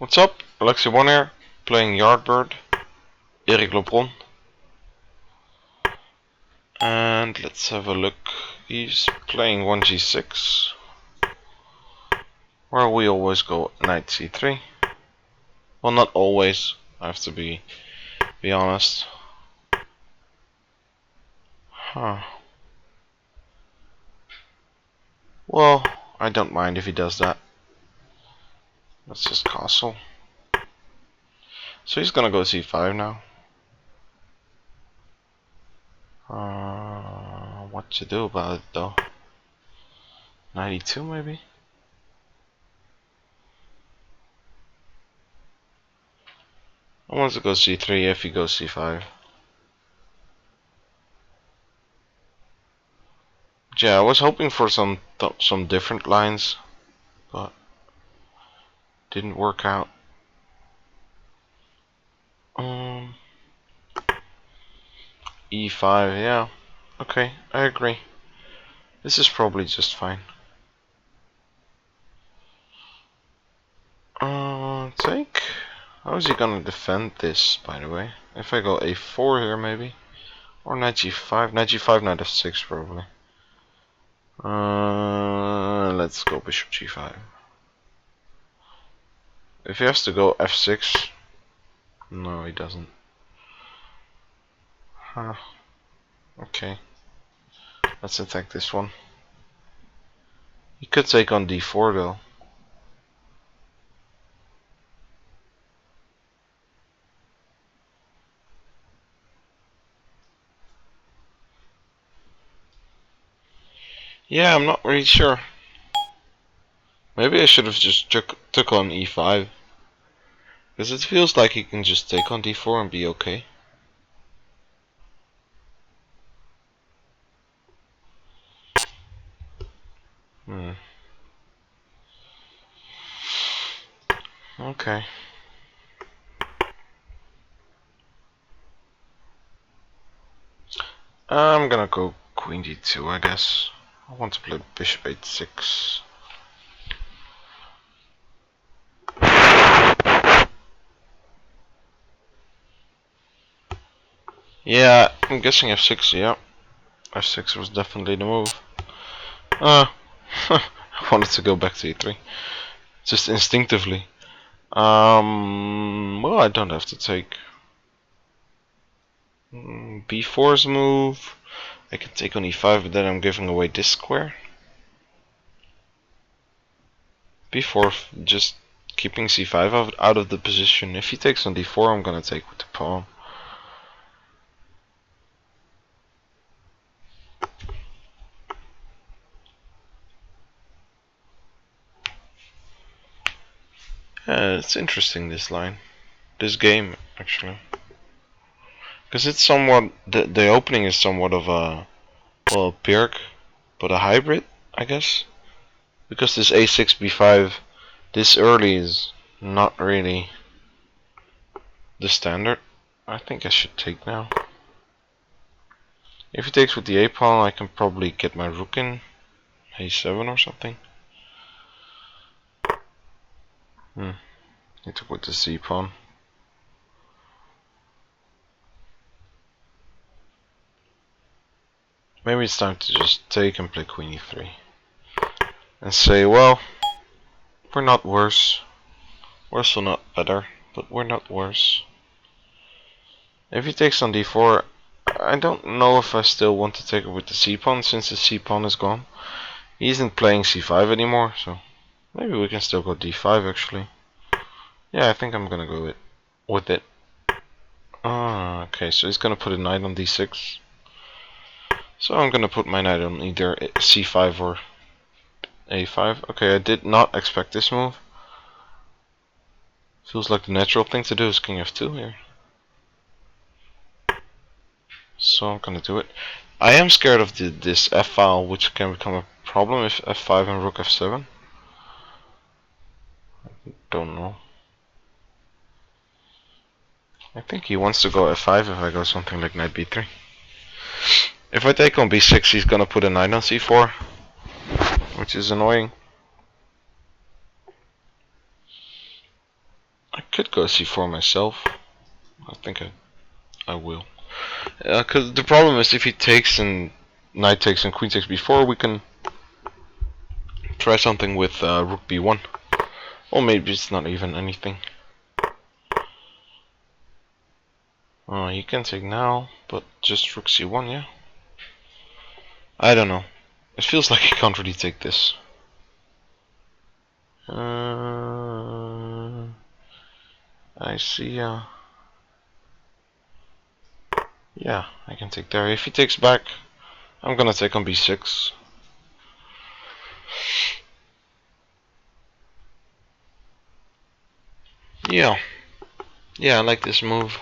What's up? alexy1 here, playing YARDBIRD, Lobron. And let's have a look. He's playing 1g6, where we always go knight c3. Well, not always, I have to be honest. Well, I don't mind if he does that. Let's just castle. So he's gonna go c5 now. What to do about it though? 92 maybe? I want to go c3 if he goes c5. Yeah, I was hoping for some different lines, but didn't work out. E5, yeah. Okay, I agree. This is probably just fine. Take. How is he gonna defend this, by the way? If I go a4 here, maybe, or knight g5, knight g5, knight f6, probably. Let's go bishop g5. If he has to go f6, no, he doesn't. Huh. Okay. Let's attack this one. He could take on d4 though. Yeah, I'm not really sure. Maybe I should have just took on e5. Because it feels like he can just take on d4 and be okay. Okay. I'm gonna go queen d2, I guess. I want to play bishop h6. Yeah, I'm guessing f6, yeah. f6 was definitely the move. I wanted to go back to e3. Just instinctively. Well, I don't have to take b4's move. I can take on e5, but then I'm giving away this square. b4, just keeping c5 out of the position. If he takes on d4, I'm gonna take with the pawn. It's interesting, this line. This game, actually. Because it's somewhat, the opening is somewhat of a, well, a Pirk, but a hybrid, I guess. Because this a6, b5, this early is not really the standard. I think I should take now. If he takes with the a pawn, I can probably get my rook in a7 or something. He took with the c pawn. Maybe it's time to just take and play queen e3. And say, well, we're not worse. We're still not better, but we're not worse. If he takes on d4, I don't know if I still want to take it with the c pawn, since the c pawn is gone. He isn't playing c5 anymore, so maybe we can still go d5 actually. Yeah, I think I'm gonna go with it. Okay, so he's gonna put a knight on d6. So I'm gonna put my knight on either c5 or a5. Okay, I did not expect this move. Feels like the natural thing to do is king f2 here. So I'm gonna do it. I am scared of this f-file, which can become a problem if f5 and rook f7. I don't know. I think he wants to go f5 if I go something like knight b3. If I take on b6, he's gonna put a knight on c4, which is annoying. could go c4 myself. I think I will. Because the problem is if he takes and knight takes and queen takes before, we can try something with rook b1. Or maybe it's not even anything. Oh, he can take now, but just rook c1, yeah? I don't know. It feels like he can't really take this. I see, yeah, I can take there. If he takes back, I'm gonna take on b6. Yeah. Yeah, I like this move.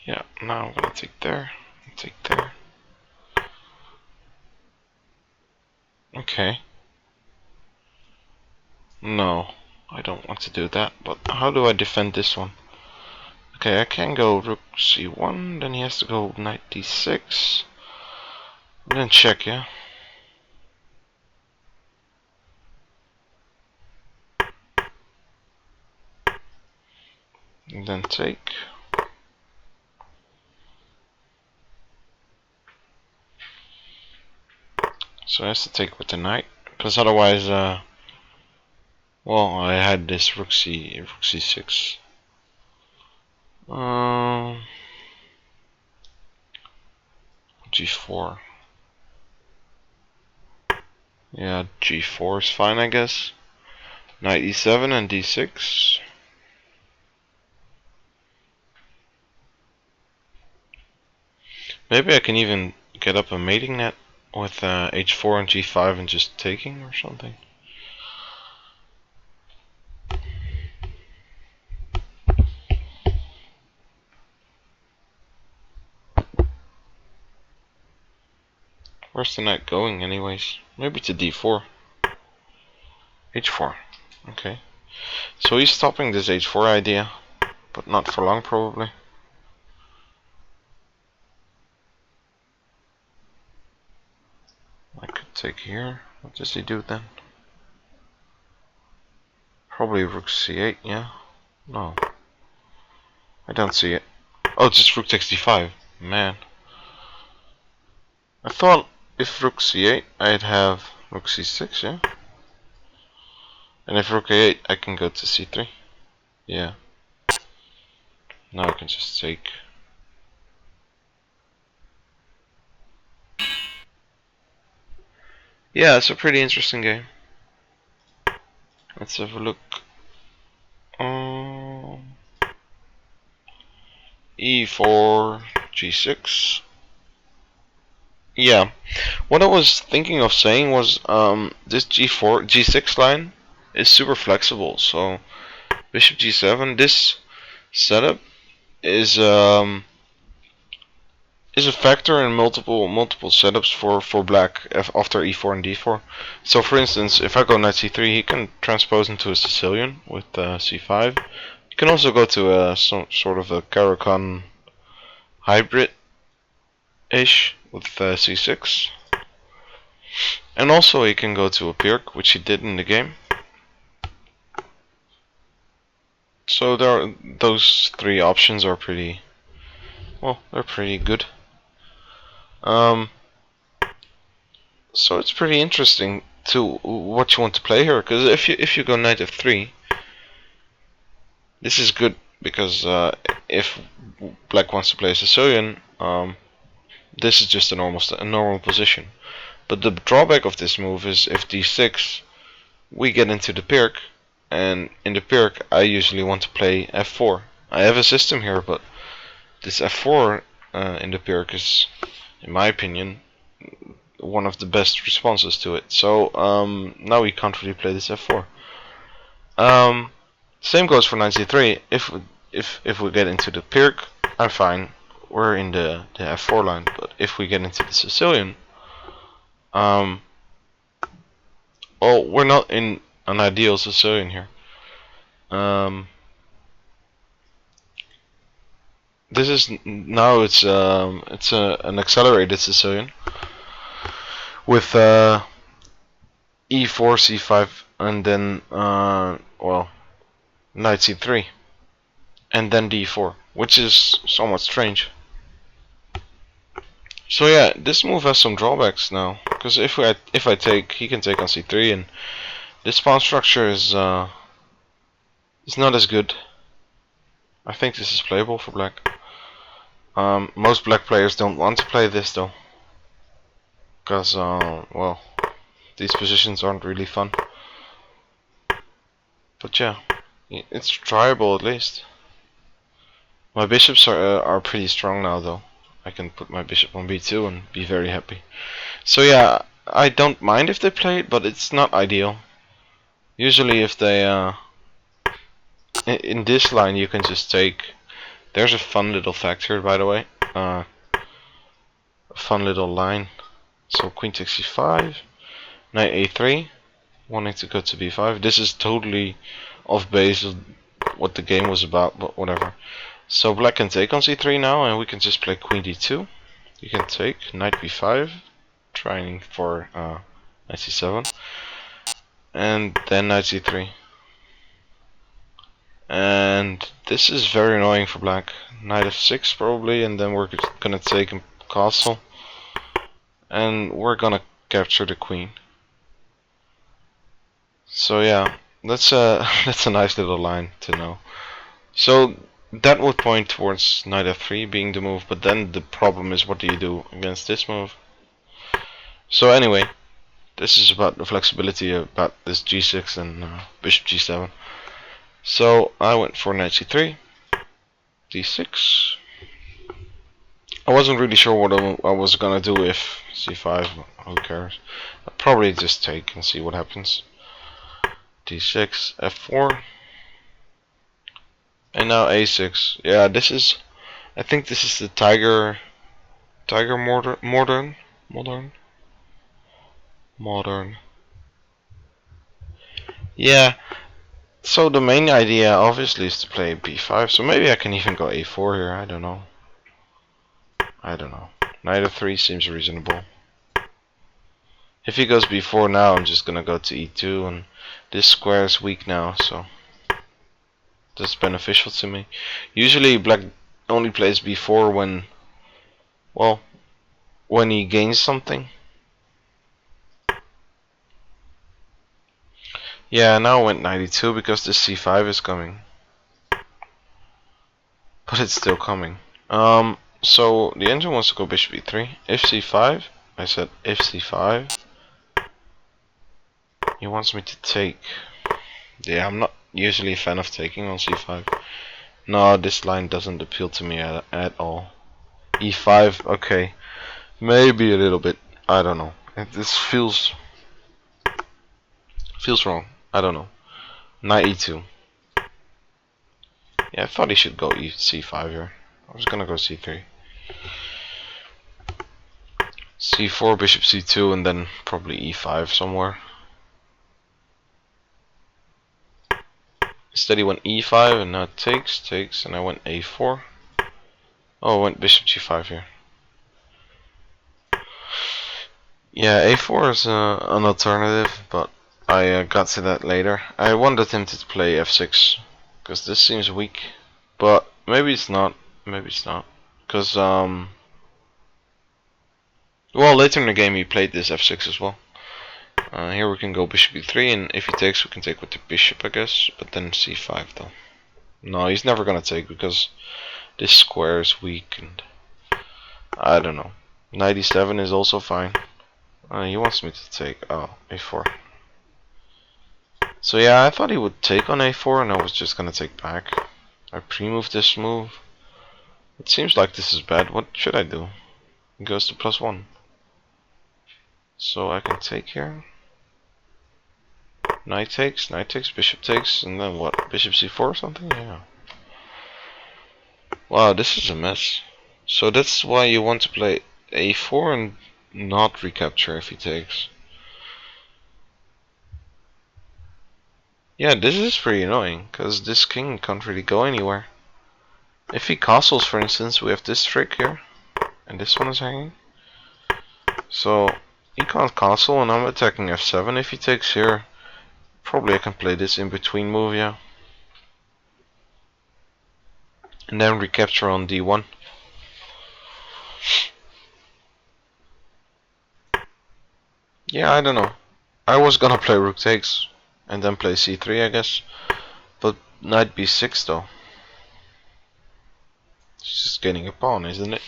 Yeah, now I'm gonna take there. Take there. Okay. No, I don't want to do that, but how do I defend this one? Okay, I can go rook c1, then he has to go knight d6. And then check, yeah? And then take. So I have to take with the knight, because otherwise, well, I had this rook c6. G4. Yeah, G4 is fine, I guess. Knight e7 and d6. Maybe I can even get up a mating net with h4 and g5 and just taking or something. Where's the knight going anyways? Maybe to d4. h4. Okay. So he's stopping this h4 idea, but not for long probably. I could take here. What does he do then? Probably rook c8, yeah? No. I don't see it. Oh, it's just rook takes d5. Man. I thought if rook c8, I'd have rook c6, yeah? And if rook a8, I can go to c3. Yeah. Now I can just take. Yeah, it's a pretty interesting game. Let's have a look. E4, G6. Yeah. What I was thinking of saying was this G4, G6 line is super flexible. So Bishop G7. This setup is a factor in multiple setups for black after E4 and D4. So for instance, if I go knight C3, he can transpose into a Sicilian with C5. You can also go to some sort of a Caracan hybrid-ish with C6. And also he can go to a Pirc, which he did in the game. So those three options are pretty, well, they're pretty good. So it's pretty interesting to what you want to play here, because if you go knight f3, this is good because if black wants to play a Sicilian, this is just a normal position. But the drawback of this move is if d6, we get into the Pirc, and in the Pirc I usually want to play f4. I have a system here, but this f4 in the Pirc is, in my opinion, one of the best responses to it. So now we can't really play this f4. Same goes for knight c3. If we get into the Pirc, I'm fine. We're in the f4 line. But if we get into the Sicilian, well, we're not in an ideal Sicilian here. this is now it's an accelerated Sicilian with e4, c5, and then well, knight c3, and then d4, which is somewhat strange. So yeah, this move has some drawbacks now, because if I take, he can take on c3, and this pawn structure is not as good. I think this is playable for black. Most black players don't want to play this though, because well, these positions aren't really fun. But yeah, it's tryable at least. My bishops are pretty strong now though. I can put my bishop on b2 and be very happy. So yeah, I don't mind if they play it, but it's not ideal. Usually if they in this line you can just take. There's a fun little fact here, by the way. A fun little line. So queen takes c5, knight a3, wanting to go to b5. This is totally off base of what the game was about, but whatever. So black can take on c3 now, and we can just play queen d2. You can take knight b5, trying for knight c7, and then knight c3. And this is very annoying for black. Knight f6 probably, and then we're gonna take a castle, and we're gonna capture the queen. So yeah, that's a that's a nice little line to know. So that would point towards knight f3 being the move, but then the problem is, what do you do against this move? So anyway, this is about the flexibility about this g6 and bishop g7. So I went for knight c3, d6. I wasn't really sure what I was gonna do if c5, who cares. I'll probably just take and see what happens. d6, f4, and now a6. Yeah, this is, I think this is the tiger modern. Yeah. So the main idea obviously is to play b5. So maybe I can even go a4 here. I don't know. Knight f3 seems reasonable. If he goes b4 now, I'm just gonna go to e2, and this square is weak now, so that's beneficial to me. Usually black only plays b4 when, well, when he gains something. Yeah, now I went knight e2 because this c5 is coming, but it's still coming. So the engine wants to go bishop e3. If c5, I said if c5. He wants me to take. Yeah, I'm not usually a fan of taking on c5. No, this line doesn't appeal to me at all. e5, okay, maybe a little bit. I don't know. This feels wrong. I don't know. Knight e2. Yeah, I thought he should go c5 here. I was gonna go c3. c4, bishop c2, and then probably e5 somewhere. Instead he went e5, and now takes, and I went a4. Oh, I went bishop g5 here. Yeah, a4 is an alternative, but I got to that later. I wanted him to play f6, because this seems weak, but maybe it's not. Maybe it's not, because well, later in the game he played this f6 as well. Here we can go bishop e3, and if he takes, we can take with the bishop, I guess. But then c5 though. No, he's never gonna take because this square is weak, and I don't know. Knight e7 is also fine. He wants me to take. Oh, a4. So yeah, I thought he would take on a4, and I was just gonna take back. I pre-moved this move. It seems like this is bad. What should I do? It goes to +1. So I can take here. Knight takes, bishop takes, and then what? Bishop c4 or something? Yeah. Wow, this is a mess. So that's why you want to play a4 and not recapture if he takes. Yeah, this is pretty annoying, because this king can't really go anywhere. If he castles, for instance, we have this trick here, and this one is hanging. So he can't castle, and I'm attacking f7. If he takes here, probably I can play this in between move, yeah. And then recapture on d1. Yeah, I don't know. I was gonna play rook takes, and then play c3, I guess. But knight b6 though. It's just getting a pawn, isn't it?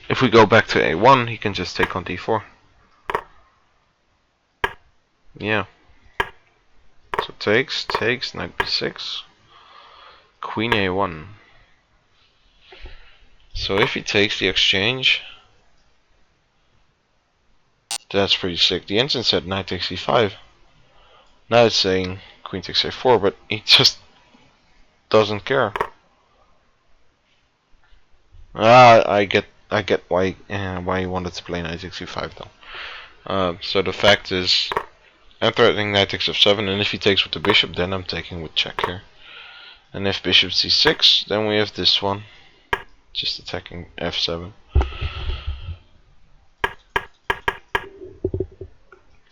If we go back to a1, he can just take on d4. Yeah. So takes, knight b6, queen a1. So if he takes the exchange, that's pretty sick. The engine said knight takes e5. Now it's saying queen takes a4, but he just doesn't care. I get why he wanted to play knight takes e5 though. So the fact is, I'm threatening knight takes f7, and if he takes with the bishop, then I'm taking with check here. And if bishop c6, then we have this one, just attacking f7.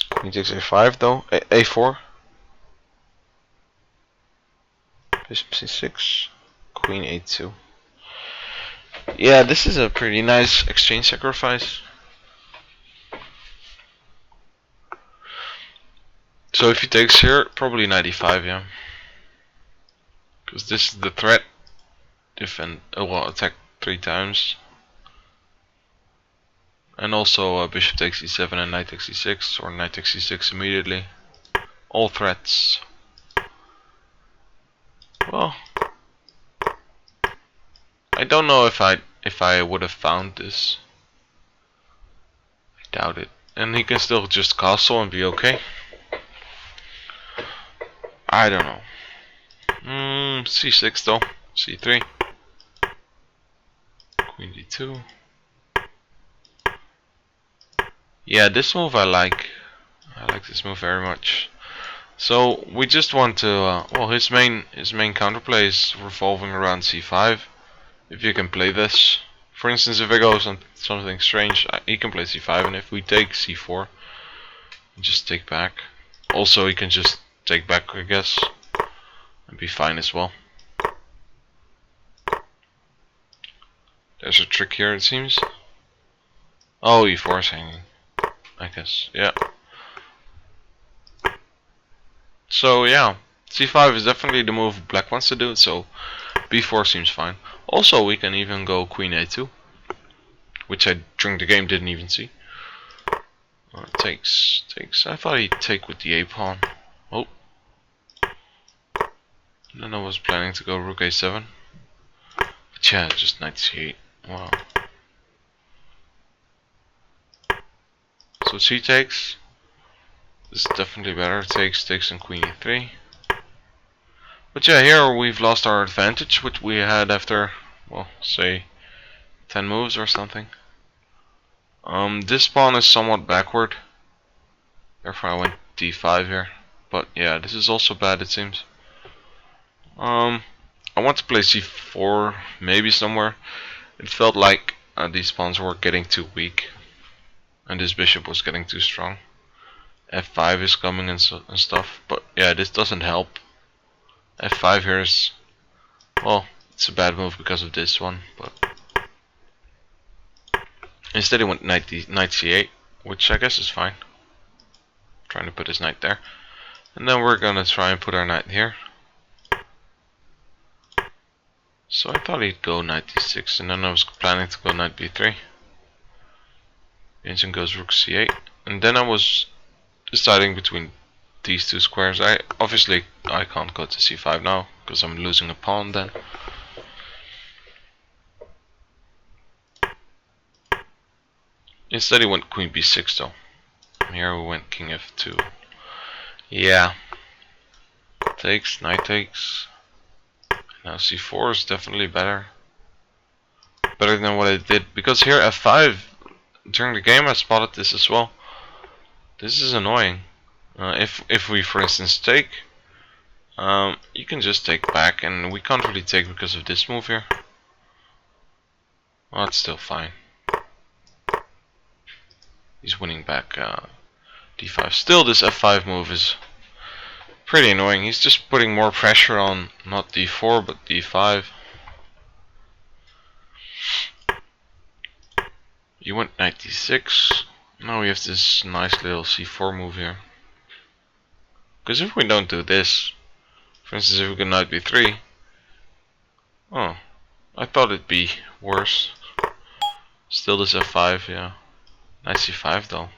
Queen takes a5 though, a4. Bishop c6, queen a2. Yeah, this is a pretty nice exchange sacrifice. So if he takes here, probably knight e5, yeah. Because this is the threat. Defend, well, attack 3 times. And also bishop takes e7 and knight takes e6, or knight takes e6 immediately. All threats. Well, I don't know if I would have found this. I doubt it. And he can still just castle and be okay. I don't know. c6 though. c3. Queen d2. Yeah, this move I like. I like this move very much. So we just want to. Well, his main counterplay is revolving around c5. If you can play this, for instance, if I go something strange, he can play c5, and if we take c4, just take back. Also, he can just take back, I guess, and be fine as well. There's a trick here, it seems. Oh, e4 is hanging, I guess. Yeah. So yeah, c5 is definitely the move black wants to do. So b4 seems fine. Also, we can even go queen a2, which I during the game didn't even see. Takes. I thought he'd take with the a pawn. Oh. And then I was planning to go rook a7. But yeah, just knight c8. Wow. So c takes. This is definitely better. Takes and queen e3. But yeah, here we've lost our advantage, which we had after, well, say 10 moves or something. This pawn is somewhat backward. Therefore I went d5 here. But yeah, this is also bad, it seems. I want to play c4 maybe somewhere. It felt like these pawns were getting too weak, and this bishop was getting too strong. f5 is coming and stuff, but yeah, this doesn't help. f5 here is, well, it's a bad move because of this one, but instead he went knight c8, which I guess is fine. Trying to put his knight there, and then we're gonna try and put our knight here. So I thought he'd go knight d6, and then I was planning to go knight b3. The engine goes rook c8, and then I was deciding between these two squares. Obviously I can't go to c5 now because I'm losing a pawn then. Instead he went queen b6 though. Here we went king f2. Yeah. Takes, knight takes. Now c4 is definitely better. Better than what I did, because here f5, during the game I spotted this as well. This is annoying. If we for instance take, you can just take back, and we can't really take because of this move here. Well, that's still fine. He's winning back d5. Still, this f5 move is pretty annoying. He's just putting more pressure on not d4 but d5. You went knight d6. Now we have this nice little c4 move here. Because if we don't do this, for instance, if we go knight b3, oh, I thought it'd be worse. Still this f5, yeah. Knight c5 though.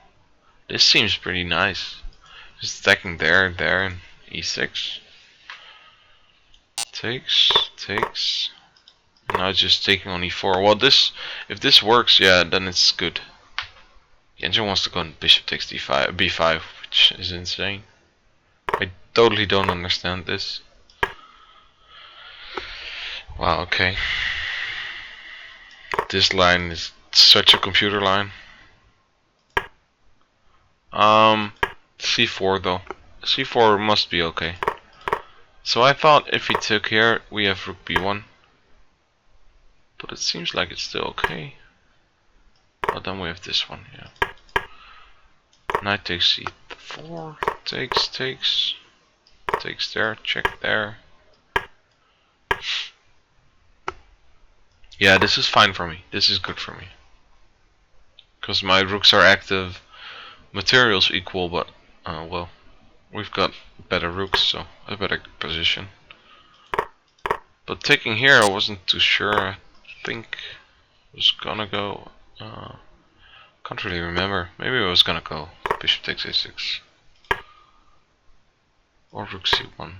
This seems pretty nice. Just attacking there, and e6. Takes. And now just taking on e4. Well, if this works, yeah, then it's good. The engine wants to go on bishop takes d5, b5, which is insane. I totally don't understand this. Wow, okay. This line is such a computer line. C4 though. C4 must be okay. So I thought if he took here, we have rook b1. But it seems like it's still okay. But then we have this one, yeah. Knight takes c4, takes there, check there. Yeah, this is fine for me. This is good for me. Because my rooks are active, materials equal, but well, we've got better rooks, so a better position. But taking here, I wasn't too sure. I think I was gonna go. Can't really remember. Maybe I was gonna go bishop takes a6 or rook c1.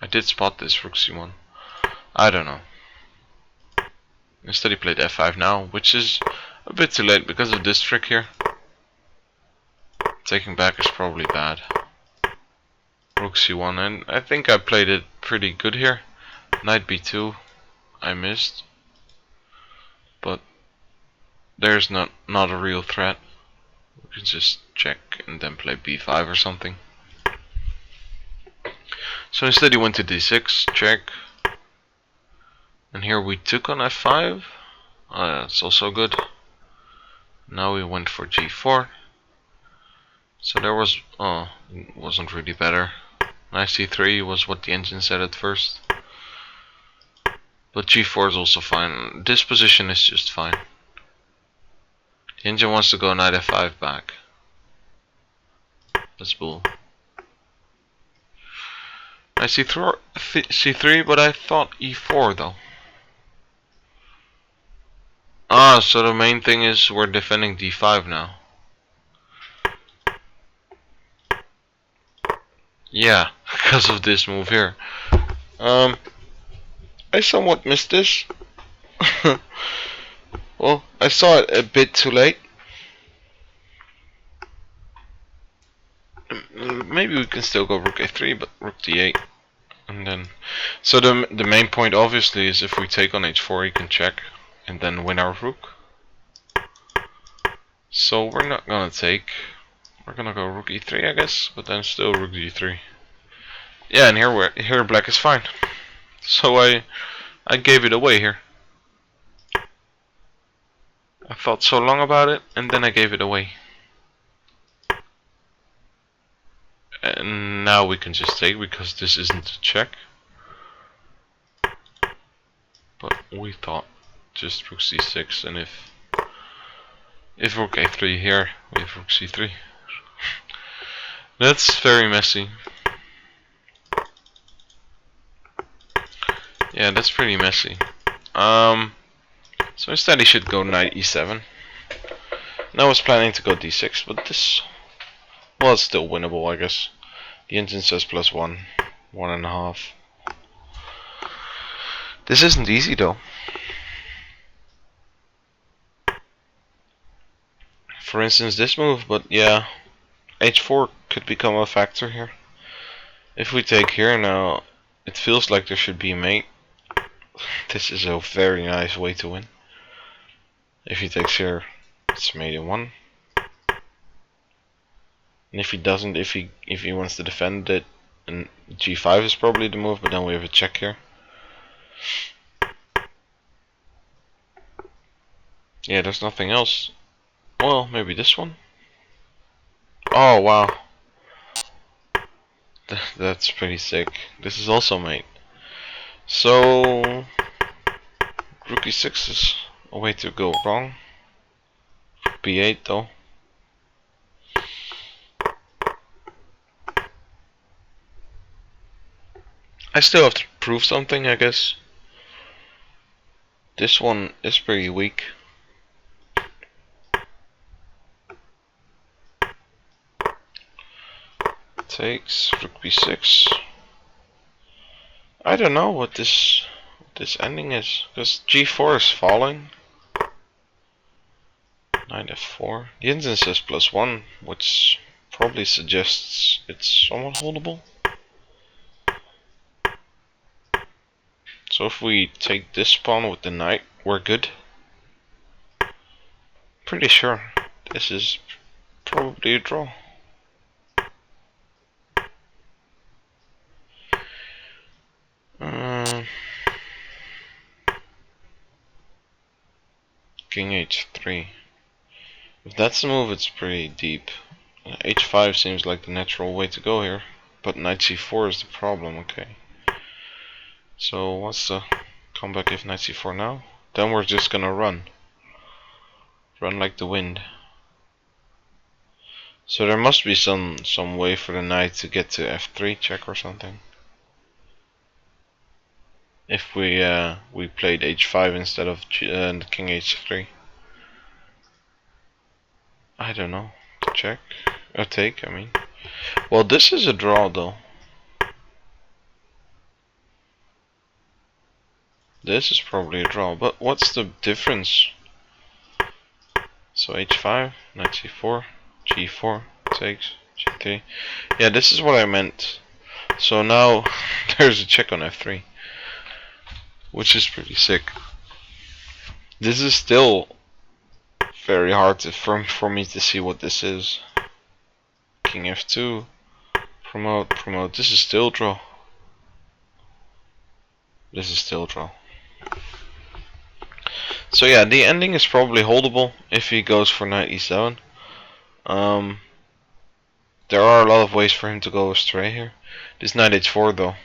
I did spot this rook c1. I don't know. Instead he played f5 now, which is a bit too late because of this trick here. Taking back is probably bad. Rook c1, and I think I played it pretty good here. Knight b2, I missed. But there's not a real threat. We can just check and then play b5 or something. So instead he went to d6, check. And here we took on f5. That's also good. Now we went for g4. So there was, it wasn't really better. Knight c3 was what the engine said at first. But g4 is also fine. This position is just fine. The engine wants to go knight f5 back. That's bull. Knight c3, but I thought e4 though. Ah, so the main thing is we're defending d5 now. Yeah, because of this move here. I somewhat missed this. Well, I saw it a bit too late. Maybe we can still go rook a3, but rook d8. And then, so the main point obviously is if we take on h4, he can check and then win our rook. So we're not gonna take. We're gonna go rook e3, I guess, but then still rook d3. Yeah, and here black is fine. So I gave it away here. I thought so long about it, and then I gave it away. And now we can just take because this isn't a check. But we thought just rook c6, and if rook a3 here, we have rook c3. That's very messy. Yeah, that's pretty messy. So instead he should go knight e7. And I was planning to go d6, but this, well, it's still winnable, I guess. The engine says +1, 1.5. This isn't easy though. For instance, this move, but yeah, h4 could become a factor here. If we take here now, it feels like there should be a mate. This is a very nice way to win. If he takes here, it's mate in 1. And if he doesn't, if he wants to defend it, and g5 is probably the move, but then we have a check here. Yeah, there's nothing else. Well, maybe this one. Oh wow, that's pretty sick. This is also mate. So rook e6 is a way to go wrong. b8 though. I still have to prove something, I guess. This one is pretty weak. Takes rook b6. I don't know what this ending is, because g4 is falling. Knight f4. The engine says +1, which probably suggests it's somewhat holdable. So if we take this pawn with the knight, we're good. Pretty sure this is probably a draw. King h3. If that's the move, it's pretty deep. h5 seems like the natural way to go here, but knight c4 is the problem. Okay. So what's the comeback if knight c4 now? Then we're just gonna run like the wind. So there must be some way for the knight to get to f3 check or something. If we played h5 instead of king h3. I don't know. Check or take, I mean. Well, this is a draw though. This is probably a draw, but what's the difference? So h5, knight c4, g4 takes, g3. Yeah, this is what I meant. So now there's a check on f3, which is pretty sick. This is still very hard for me to see what this is. King f2, promote, promote. This is still draw. This is still draw. So yeah, the ending is probably holdable if he goes for knight e7. There are a lot of ways for him to go astray here. This knight h4 though.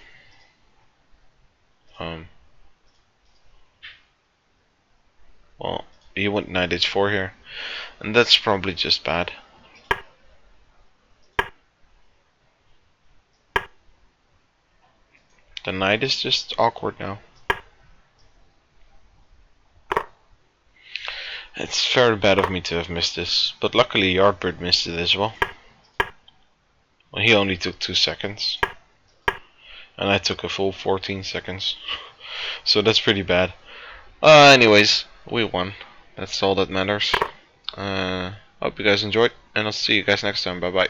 Well, he went knight h4 here, and that's probably just bad. The knight is just awkward now. It's very bad of me to have missed this, but luckily YARDBIRD missed it as well. Well, he only took 2 seconds, and I took a full 14 seconds. So that's pretty bad. Anyways, we won. That's all that matters. Hope you guys enjoyed, and I'll see you guys next time. Bye bye.